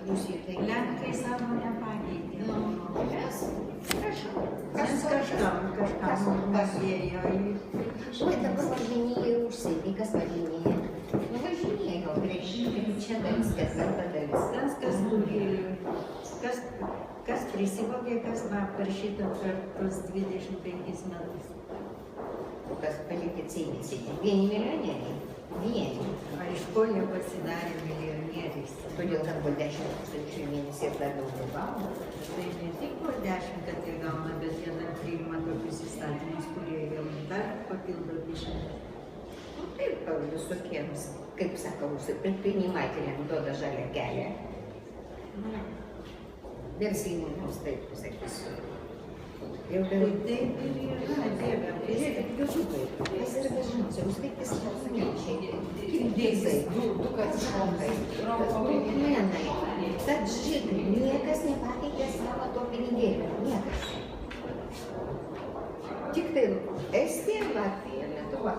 Rusija tai Lenkai savo nepakeitė. mes Kažkam padėjo. Oi, dabar važinėja į užsienį, kas važinėja? Nu, važinėja gal trečia dalis, ketvirta dalis. Tas turi, kas prisivogė, kas va per šitą per tos 25 metus. Kas palikė sėdėsi. Vieni milijonieriai. Vieni. A iš ko jie pasidarė milijonieriais? Todėl, kad buvo 10 tūkstančių į mėnesį ir dar daugiau gauna. Tai ne tik po 10, kad jie gauna, bet jie dar priima tokius įstatymus, kurie jau dar papildo kišenę. Nu, taip, visokiems, kaip sako, предпринимателям duoda žalią kelią. Verslininkams, taip pasakysiu. Jau Tai taip ir yra, Dieve. Žiūrėkit, YouTube'ai. Kas yra dažniausiai? Uzbekis pasakėčiai. Kirgizai. Dukas šokai. Turkmenai. Tadžikai. Niekas nepakeitė savo to pinigėlio. Niekas. Tik tai Estija, Latvija, Lietuva.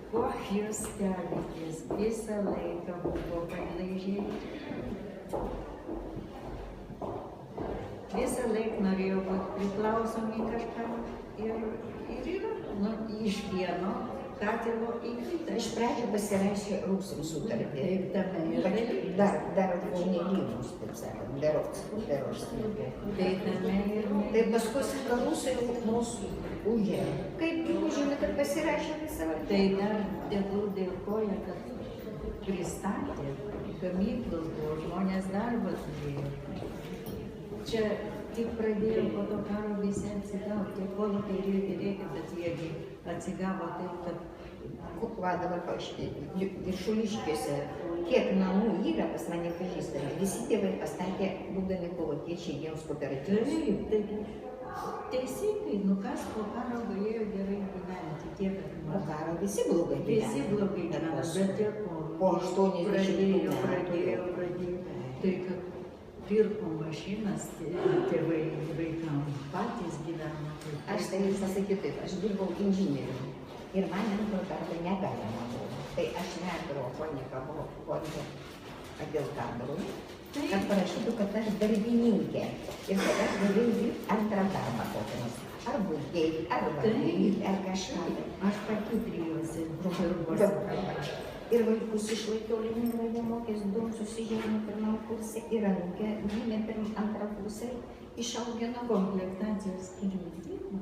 Kuo jūs stebitės? Visą laiką buvo padlaižiai. Visą laiką norėjau būti priklausomi kažkam ir yra, nu, iš vieno katilo į kitą. Iš pradžių pasirašė Rusų sutartį. Taip, tame yra. Dar buvo nelygus, taip sakant, berovskį. Tai tame ir Tai paskui sako, Rusai mūsų užėmė. Kaip užėmė, kad pasirašė visą vardą? Tai dar tegul dėkoja, kad pristatė, gamyklos buvo, žmonės darbą turėjo. Čia tik pradėjo po to karo visi atsigavo, tie kolūkiai reikia, bet jiegi atsigavo taip, kad Va dabar viršuliškiuose, kiek namų yra pas mane pažįstami, visi tėvai pastatė, būdami kolūkiečiai, jiems kooperatyvus. taip, teisingai, nu kas po karo galėjo gerai gyventi, tiek, Po karo visi blogai gyveno. visi blogai gyveno, bet tie Po 80 pradėjo, tai kad pirko mašinas, tėvai vaikams patys gyveno. Aš tai jums pasakysiu taip, aš dirbau inžinieriumi ir man antro darbo negalima buvo. Tai aš nedarau fondą dėl kadrų, kad parašytų, kad aš darbininkė ir kad aš galėjau dirbti antrą darbą kokią nors. Ar būdėjai, ar valgyti, ar kažką. Aš pati trijuose dirbuosi. Ir vaikus išlaikiau laimingai mokės, du susižeidėme pirmam kursė ir anūkė gimė antrą kursę, išaugino. Komplektacijos skyriui dirbo,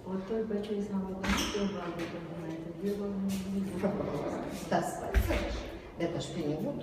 o toj pačioj savo gamykloj valdo kombinate dirbo. Tas pats aš, bet aš pinigų turiu.